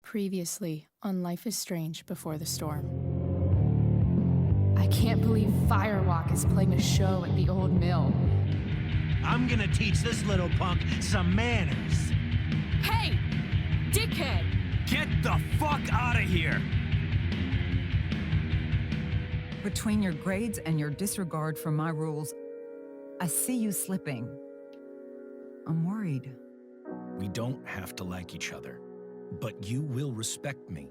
Previously on Life is Strange Before the Storm. I can't believe Firewalk is playing a show at the old mill. I'm gonna teach this little punk some manners. Hey! Dickhead! Get the fuck out of here! Between your grades and your disregard for my rules, I see you slipping. I'm worried. We don't have to like each other, but you will respect me.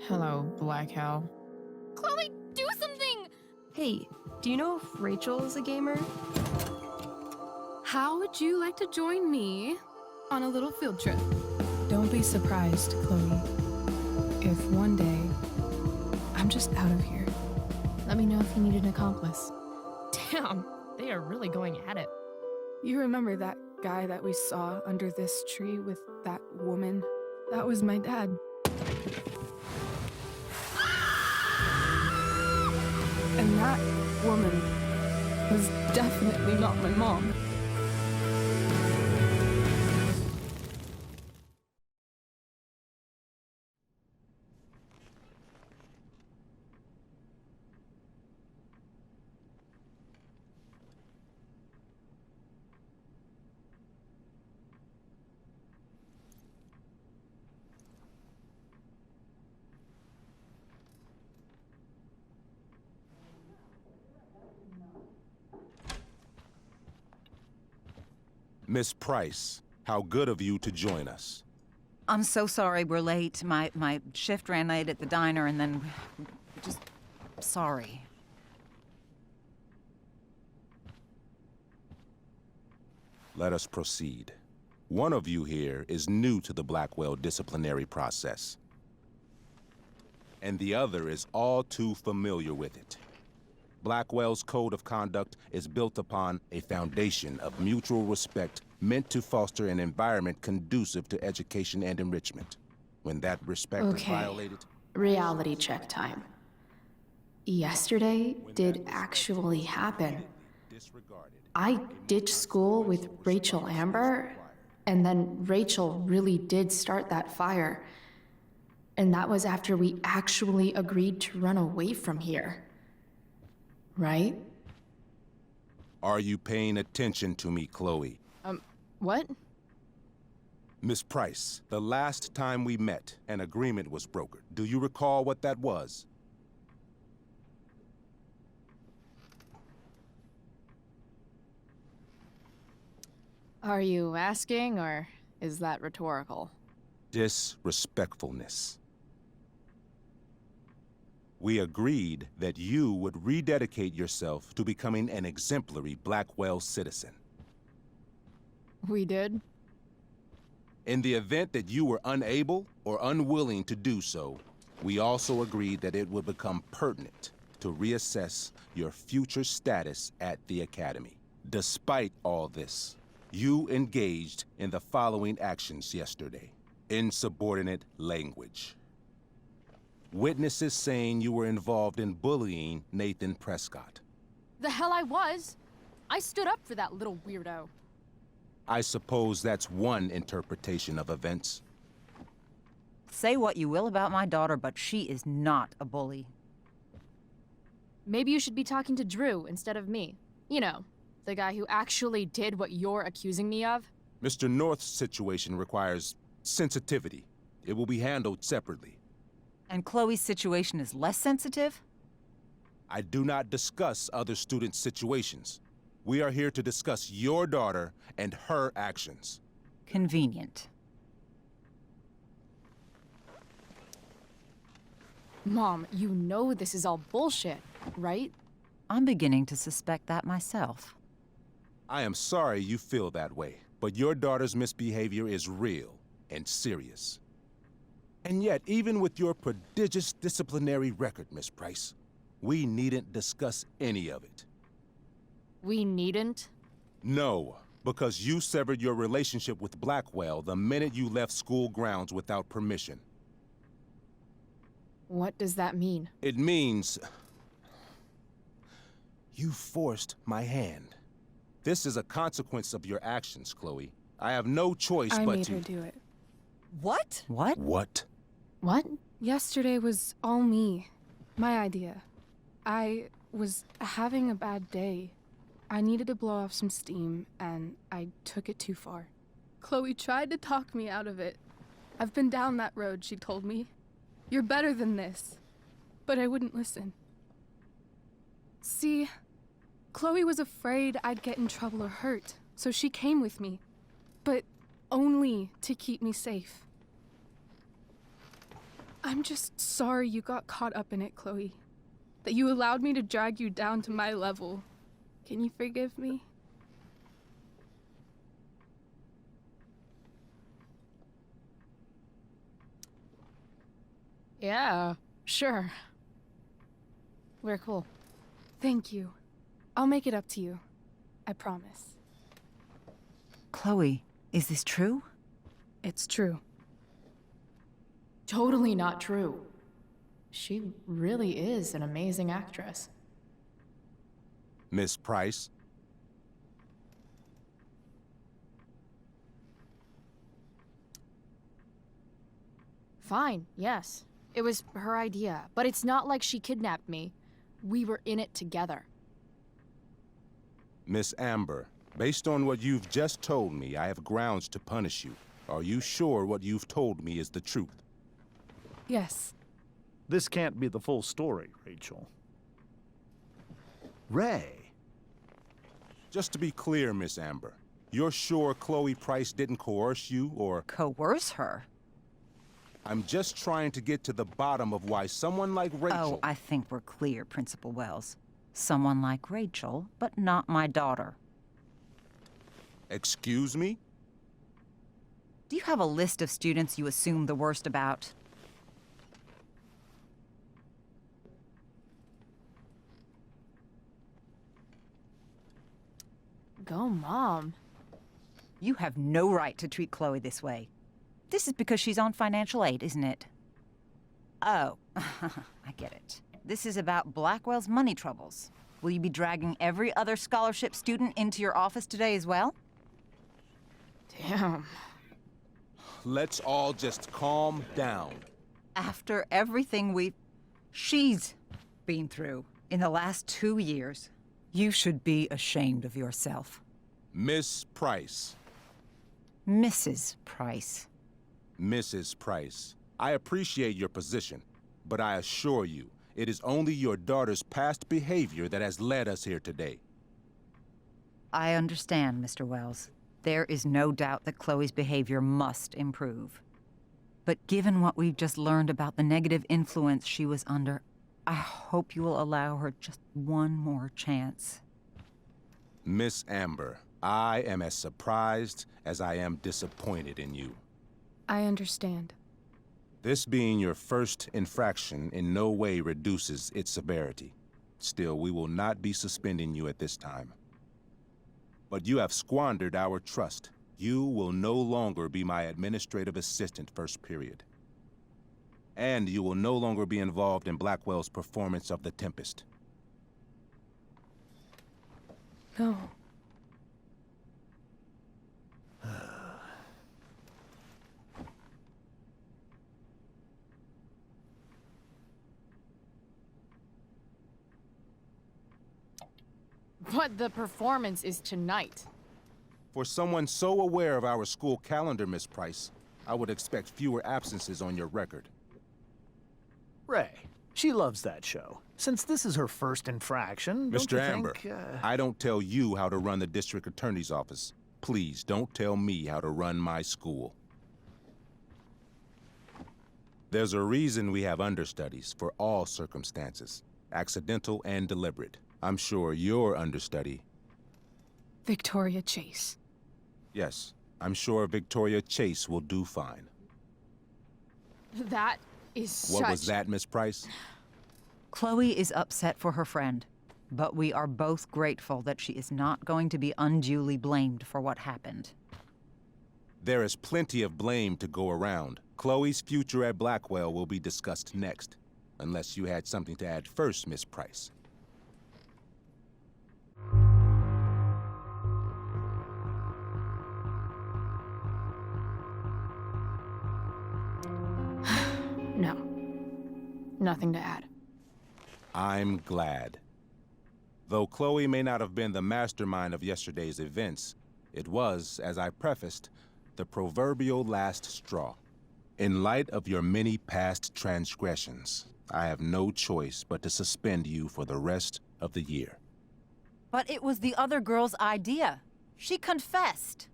Hello, Black Hell. Chloe, do something! Hey, do you know if Rachel is a gamer? How would you like to join me on a little field trip? Don't be surprised, Chloe, if one day I'm just out of here. Let me know if you need an accomplice. Damn, they are really going at it. You remember that guy that we saw under this tree with that woman? That was my dad. And that woman was definitely not my mom. Miss Price, how good of you to join us. I'm so sorry we're late. My shift ran late at the diner and then... just... sorry. Let us proceed. One of you here is new to the Blackwell disciplinary process, and the other is all too familiar with it. Blackwell's code of conduct is built upon a foundation of mutual respect meant to foster an environment conducive to education and enrichment. When that respect is violated... Reality check time. Yesterday did actually happen. I ditched school with Rachel Amber, and then Rachel really did start that fire. And that was after we actually agreed to run away from here. Right? Are you paying attention to me, Chloe? What? Miss Price, the last time we met, an agreement was brokered. Do you recall what that was? Are you asking, or is that rhetorical? Disrespectfulness. We agreed that you would rededicate yourself to becoming an exemplary Blackwell citizen. We did? In the event that you were unable or unwilling to do so, we also agreed that it would become pertinent to reassess your future status at the Academy. Despite all this, you engaged in the following actions yesterday. Insubordinate language. Witnesses saying you were involved in bullying Nathan Prescott. The hell I was! I stood up for that little weirdo. I suppose that's one interpretation of events. Say what you will about my daughter, but she is not a bully. Maybe you should be talking to Drew instead of me. You know, the guy who actually did what you're accusing me of. Mr. North's situation requires sensitivity. It will be handled separately. And Chloe's situation is less sensitive? I do not discuss other students' situations. We are here to discuss your daughter and her actions. Convenient. Mom, you know this is all bullshit, right? I'm beginning to suspect that myself. I am sorry you feel that way, but your daughter's misbehavior is real and serious. And yet, even with your prodigious disciplinary record, Miss Price, we needn't discuss any of it. We needn't? No, because you severed your relationship with Blackwell the minute you left school grounds without permission. What does that mean? It means... you forced my hand. This is a consequence of your actions, Chloe. I have no choice but to... I made her do it. What? What? What? What? Yesterday was all me. My idea. I was having a bad day. I needed to blow off some steam, and I took it too far. Chloe tried to talk me out of it. I've been down that road, she told me. You're better than this. But I wouldn't listen. See, Chloe was afraid I'd get in trouble or hurt, so she came with me. But only to keep me safe. I'm just sorry you got caught up in it, Chloe. That you allowed me to drag you down to my level. Can you forgive me? Yeah, sure. We're cool. Thank you. I'll make it up to you. I promise. Chloe, is this true? It's true. Totally not true. She really is an amazing actress. Miss Price? Fine, yes. It was her idea, but it's not like she kidnapped me. We were in it together. Miss Amber, based on what you've just told me, I have grounds to punish you. Are you sure what you've told me is the truth? Yes. This can't be the full story, Rachel. Ray. Just to be clear, Miss Amber, you're sure Chloe Price didn't coerce you, or... Coerce her? I'm just trying to get to the bottom of why someone like Rachel... Oh, I think we're clear, Principal Wells. Someone like Rachel, but not my daughter. Excuse me? Do you have a list of students you assume the worst about? Go, Mom. You have no right to treat Chloe this way. This is because she's on financial aid, isn't it? Oh, I get it. This is about Blackwell's money troubles. Will you be dragging every other scholarship student into your office today as well? Damn. Let's all just calm down. After everything she's been through in the last 2 years, you should be ashamed of yourself. Miss Price. Mrs. Price. Mrs. Price, I appreciate your position, but I assure you, it is only your daughter's past behavior that has led us here today. I understand, Mr. Wells. There is no doubt that Chloe's behavior must improve. But given what we've just learned about the negative influence she was under, I hope you will allow her just one more chance. Miss Amber, I am as surprised as I am disappointed in you. I understand. This being your first infraction in no way reduces its severity. Still, we will not be suspending you at this time. But you have squandered our trust. You will no longer be my administrative assistant first period. And you will no longer be involved in Blackwell's performance of The Tempest. No. But the performance is tonight. For someone so aware of our school calendar, Miss Price, I would expect fewer absences on your record. Ray. She loves that show. Since this is her first infraction, don't Mr. you Amber, think, I don't tell you how to run the district attorney's office. Please don't tell me how to run my school. There's a reason we have understudies for all circumstances, accidental and deliberate. I'm sure your understudy... Victoria Chase. Yes, I'm sure Victoria Chase will do fine. That is What was that, Miss Price? Chloe is upset for her friend, but we are both grateful that she is not going to be unduly blamed for what happened. There is plenty of blame to go around. Chloe's future at Blackwell will be discussed next. Unless you had something to add first, Miss Price. No. Nothing to add. I'm glad. Though Chloe may not have been the mastermind of yesterday's events, it was, as I prefaced, the proverbial last straw. In light of your many past transgressions, I have no choice but to suspend you for the rest of the year. But it was the other girl's idea. She confessed.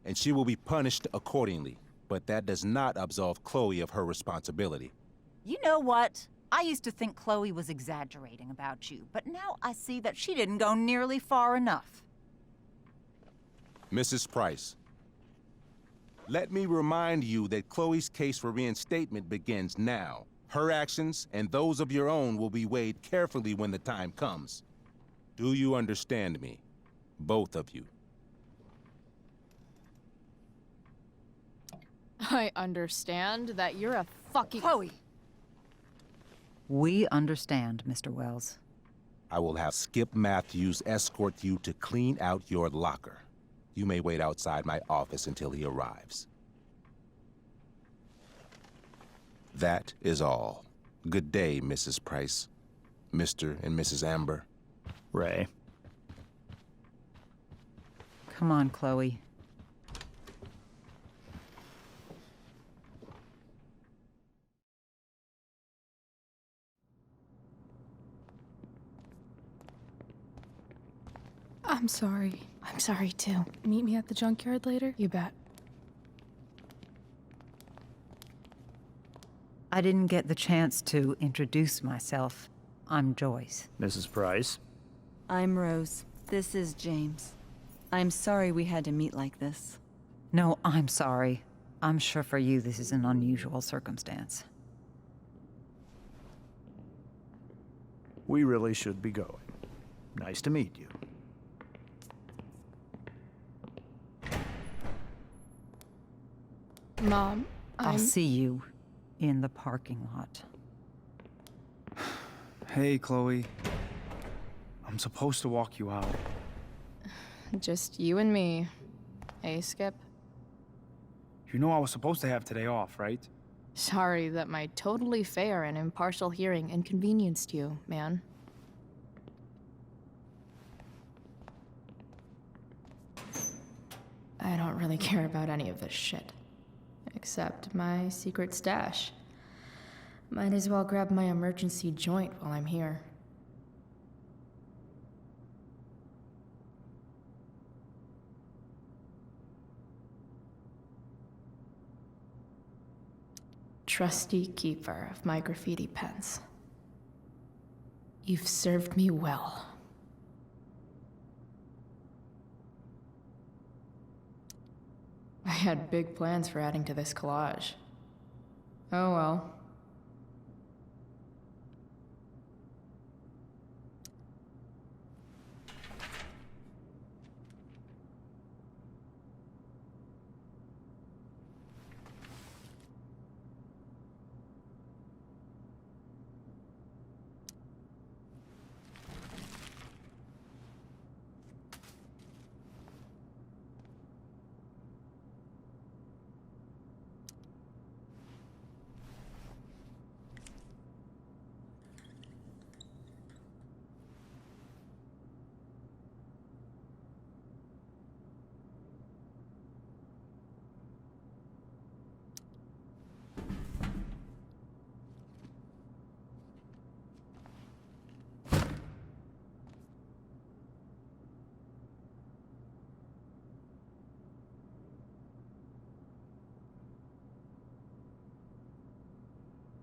And she will be punished accordingly, but that does not absolve Chloe of her responsibility. You know what? I used to think Chloe was exaggerating about you, but now I see that she didn't go nearly far enough. Mrs. Price, let me remind you that Chloe's case for reinstatement begins now. Her actions and those of your own will be weighed carefully when the time comes. Do you understand me? Both of you. I understand that you're a fucking— Chloe! We understand, Mr. Wells. I will have Skip Matthews escort you to clean out your locker. You may wait outside my office until he arrives. That is all. Good day, Mrs. Price. Mr. and Mrs. Amber. Ray. Come on, Chloe. I'm sorry. I'm sorry too. Meet me at the junkyard later? You bet. I didn't get the chance to introduce myself. I'm Joyce. Mrs. Price. I'm Rose. This is James. I'm sorry we had to meet like this. No, I'm sorry. I'm sure for you this is an unusual circumstance. We really should be going. Nice to meet you. Mom, I'll see you in the parking lot. Hey, Chloe. I'm supposed to walk you out. just you and me. Hey, Skip. You know I was supposed to have today off, right? Sorry that my totally fair and impartial hearing inconvenienced you, man. I don't really care about any of this shit. Except my secret stash. Might as well grab my emergency joint while I'm here. Trusty keeper of my graffiti pens. You've served me well. I had big plans for adding to this collage. Oh well.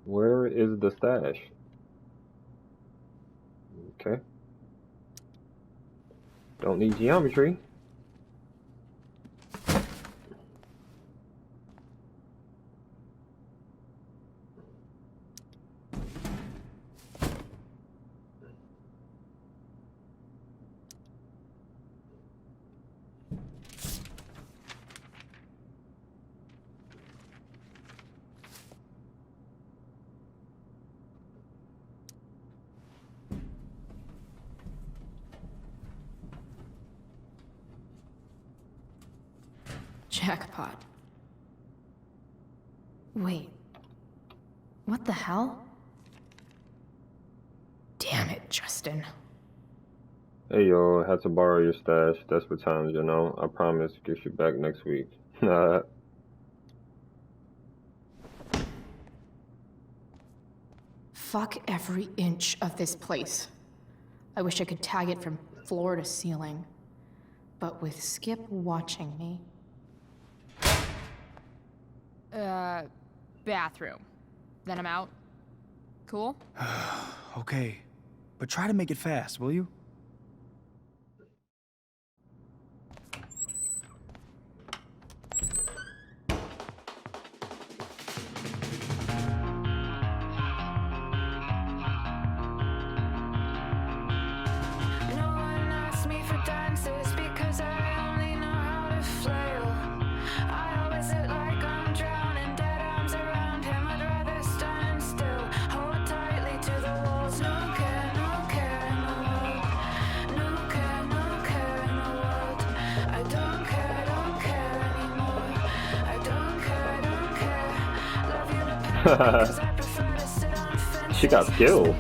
Where is the stash? Okay. Don't need geometry. Jackpot. Wait. What the hell? Damn it, Justin. Hey yo, I had to borrow your stash. Desperate times, you know. I promise to get you back next week. Fuck every inch of this place. I wish I could tag it from floor to ceiling. But with Skip watching me... Bathroom. Then I'm out. Cool? Okay, but try to make it fast, will you? She got skills.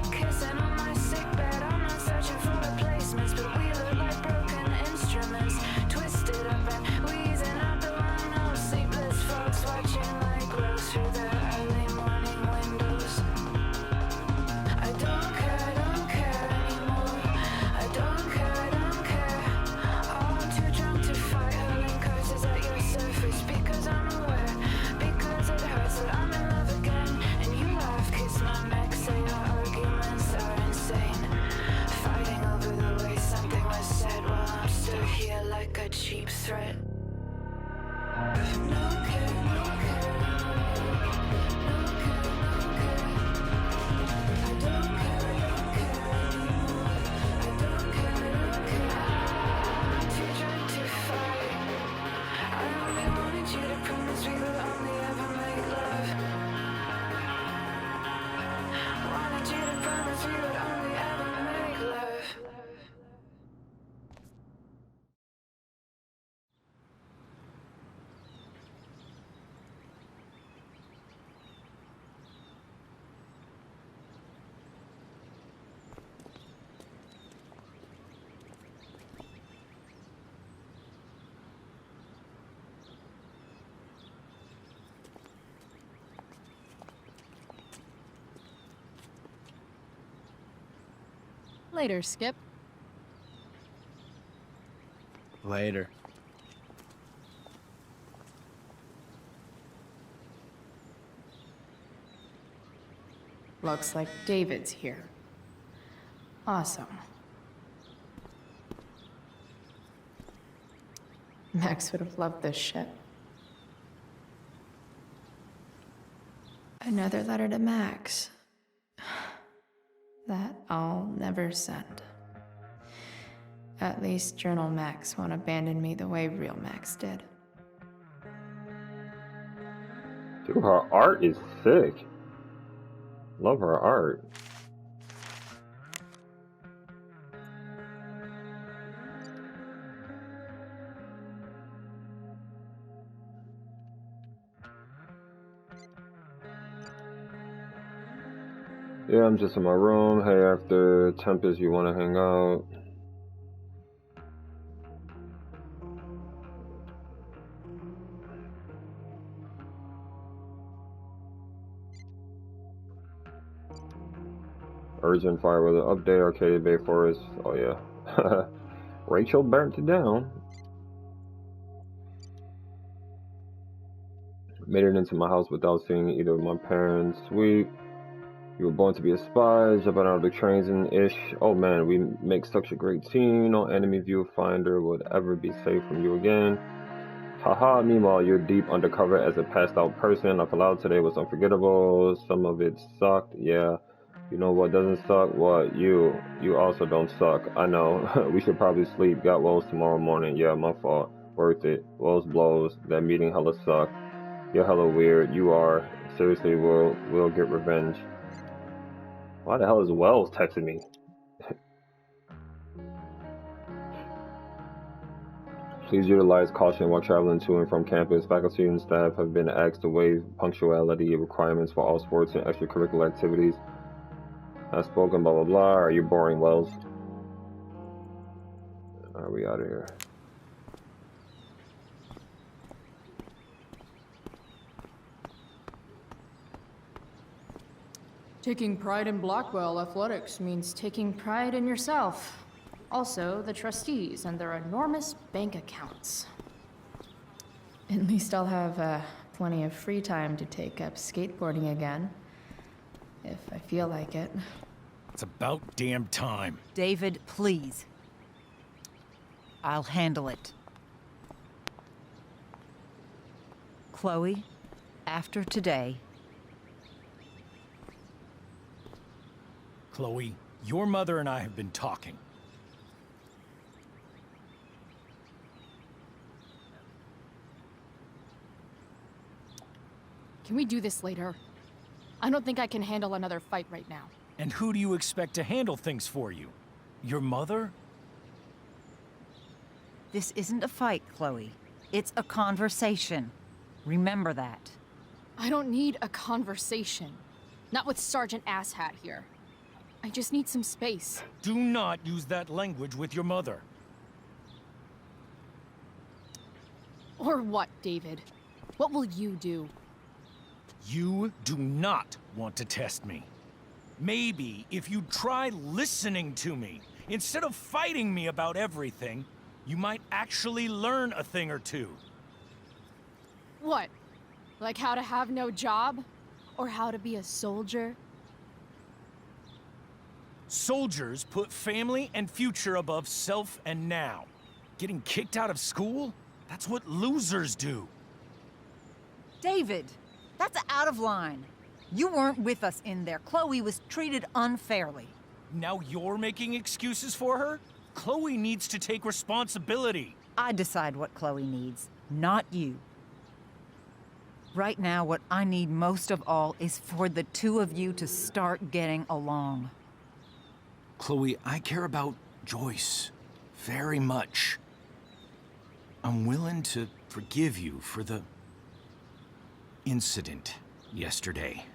Later, Skip. Later. Looks like David's here. Awesome. Max would have loved this shit. Another letter to Max. That I'll never send. At least Journal Max won't abandon me the way real Max did. Dude, her art is sick. Love her art. Yeah, I'm just in my room. Hey, after Tempest, you want to hang out? Urgent fire weather update. Arcadia Bay Forest. Oh yeah. Rachel burnt it down. Made it into my house without seeing either of my parents. Sweet. You were born to be a spy, jumping out of the trains and ish. Oh man, we make such a great team. No enemy viewfinder would ever be safe from you again. Haha, meanwhile, you're deep undercover as a passed out person. Life allowed today was unforgettable. Some of it sucked, yeah. You know what doesn't suck? What? You also don't suck. I know. We should probably sleep. Got Wells tomorrow morning. Yeah, my fault. Worth it. Wells blows. That meeting hella sucked. You're hella weird. You are. Seriously, we'll get revenge. Why the hell is Wells texting me? Please utilize caution while traveling to and from campus. Faculty and staff have been asked to waive punctuality requirements for all sports and extracurricular activities. As spoken, blah, blah, blah. Are you boring, Wells? Are we out of here? Taking pride in Blackwell athletics means taking pride in yourself. Also, the trustees and their enormous bank accounts. At least I'll have plenty of free time to take up skateboarding again. If I feel like it. It's about damn time. David, please. I'll handle it. Chloe, after today... Chloe, your mother and I have been talking. Can we do this later? I don't think I can handle another fight right now. And who do you expect to handle things for you? Your mother? This isn't a fight, Chloe. It's a conversation. Remember that. I don't need a conversation. Not with Sergeant Asshat here. I just need some space. Do not use that language with your mother. Or what, David? What will you do? You do not want to test me. Maybe if you try listening to me, instead of fighting me about everything, you might actually learn a thing or two. What? Like how to have no job? Or how to be a soldier? Soldiers put family and future above self and now. Getting kicked out of school? That's what losers do. David, that's out of line. You weren't with us in there. Chloe was treated unfairly. Now you're making excuses for her? Chloe needs to take responsibility. I decide what Chloe needs, not you. Right now, what I need most of all is for the two of you to start getting along. Chloe, I care about Joyce very much. I'm willing to forgive you for the incident yesterday.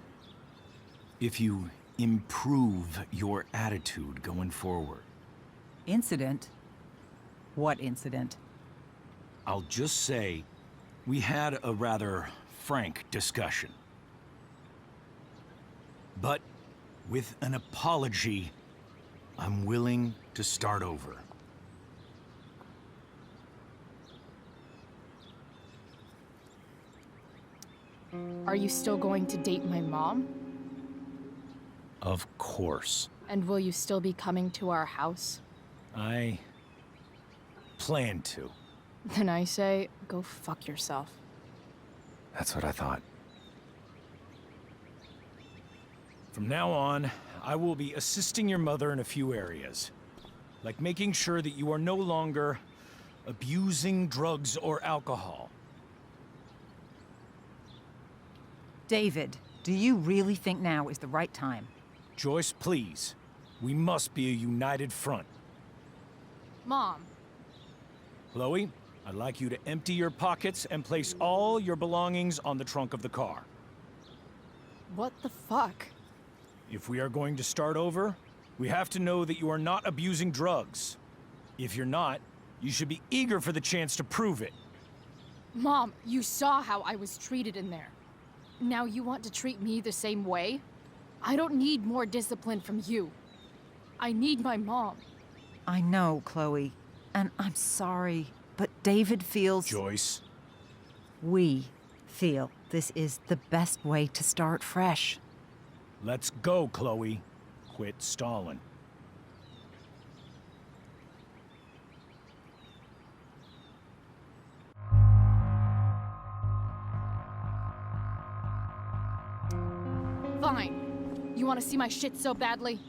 If you improve your attitude going forward. Incident? What incident? I'll just say, we had a rather frank discussion. But with an apology, I'm willing to start over. Are you still going to date my mom? Of course. And will you still be coming to our house? I plan to. Then I say, go fuck yourself. That's what I thought. From now on, I will be assisting your mother in a few areas. Like making sure that you are no longer abusing drugs or alcohol. David, do you really think now is the right time? Joyce, please. We must be a united front. Mom. Chloe, I'd like you to empty your pockets and place all your belongings on the trunk of the car. What the fuck? If we are going to start over, we have to know that you are not abusing drugs. If you're not, you should be eager for the chance to prove it. Mom, you saw how I was treated in there. Now you want to treat me the same way? I don't need more discipline from you. I need my mom. I know, Chloe, and I'm sorry, but David feels... Joyce. We feel this is the best way to start fresh. Let's go, Chloe. Quit stalling. Fine. You want to see my shit so badly?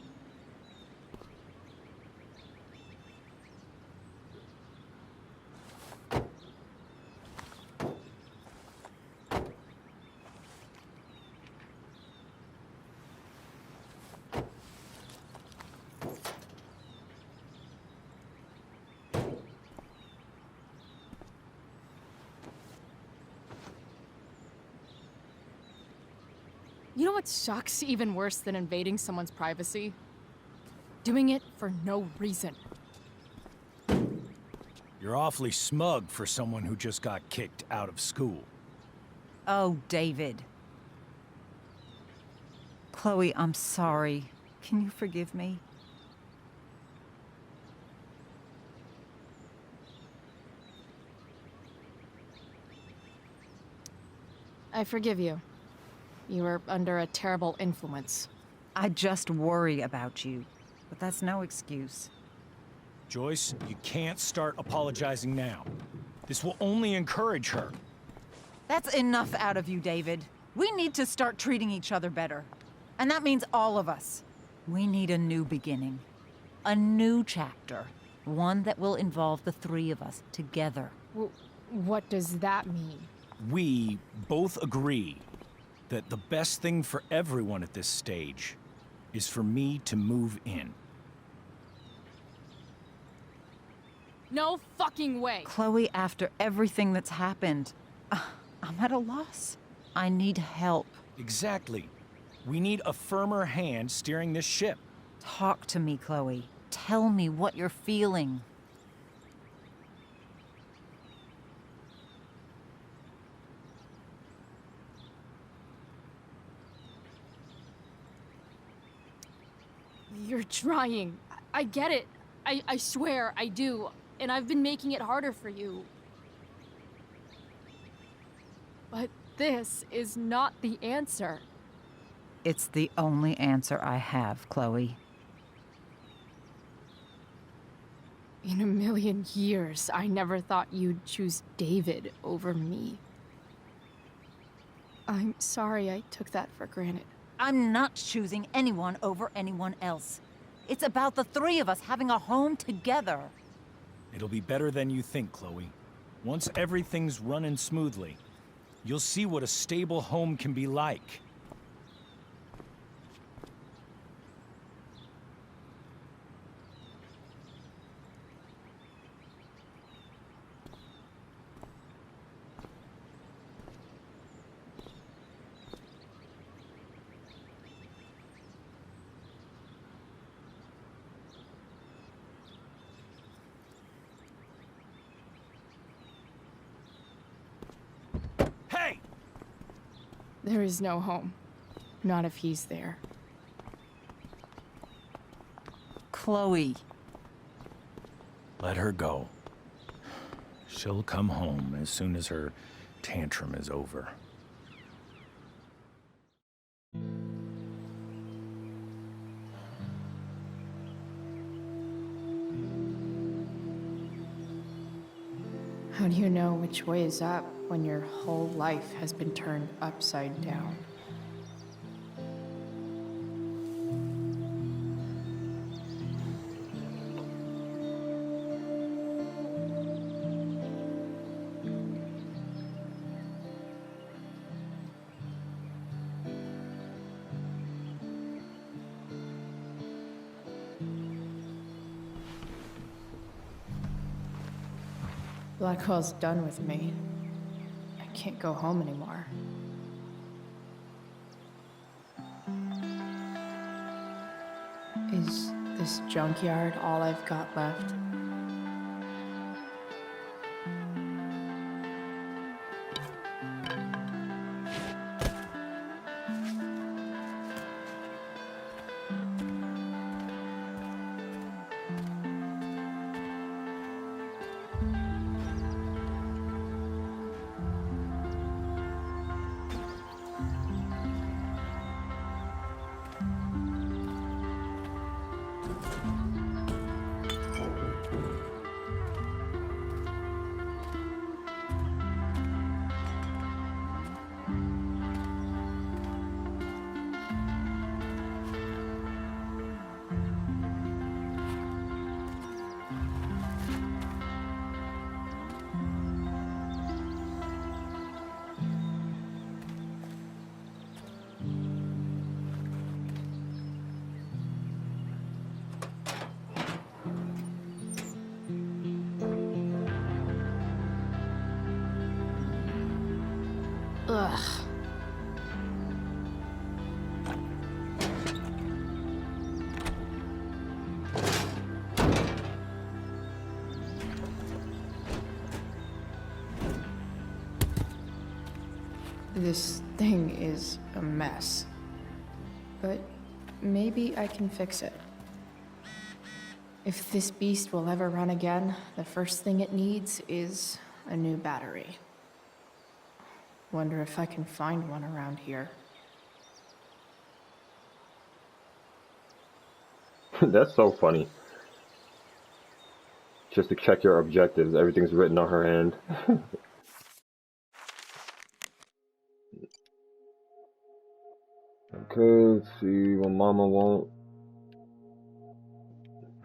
You know what sucks even worse than invading someone's privacy? Doing it for no reason. You're awfully smug for someone who just got kicked out of school. Oh, David. Chloe, I'm sorry. Can you forgive me? I forgive you. You were under a terrible influence. I just worry about you, but that's no excuse. Joyce, you can't start apologizing now. This will only encourage her. That's enough out of you, David. We need to start treating each other better. And that means all of us. We need a new beginning. A new chapter. One that will involve the three of us together. What does that mean? We both agree that the best thing for everyone at this stage is for me to move in. No fucking way! Chloe, after everything that's happened, I'm at a loss. I need help. Exactly. We need a firmer hand steering this ship. Talk to me, Chloe. Tell me what you're feeling. You're trying. I get it. I swear, I do. And I've been making it harder for you. But this is not the answer. It's the only answer I have, Chloe. In a million years, I never thought you'd choose David over me. I'm sorry I took that for granted. I'm not choosing anyone over anyone else. It's about the three of us having a home together. It'll be better than you think, Chloe. Once everything's running smoothly, you'll see what a stable home can be like. Hey! There is no home. Not if he's there. Chloe. Let her go. She'll come home as soon as her tantrum is over. How do you know which way is up when your whole life has been turned upside down? Blackwell's done with me. I can't go home anymore. Is this junkyard all I've got left? This thing is a mess. But maybe I can fix it. If this beast will ever run again, the first thing it needs is a new battery. Wonder if I can find one around here. That's so funny. Just to check your objectives, everything's written on her hand. Okay, let's see what Mama won't.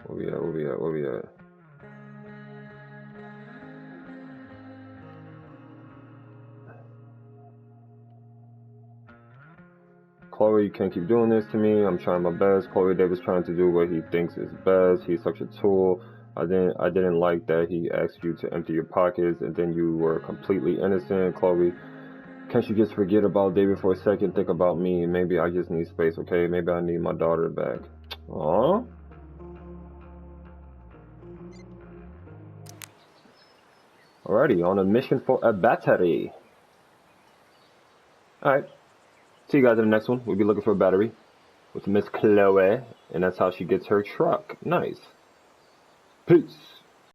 Where we at? Chloe, you can't keep doing this to me. I'm trying my best. Chloe Davis trying to do what he thinks is best. He's such a tool. I didn't like that he asked you to empty your pockets and then you were completely innocent. Chloe, can't you just forget about David for a second? Think about me. Maybe I just need space, okay? Maybe I need my daughter back. Aww. Alrighty, on a mission for a battery. Alright. See you guys in the next one. We'll be looking for a battery with Miss Chloe, and that's how she gets her truck. Nice. Peace.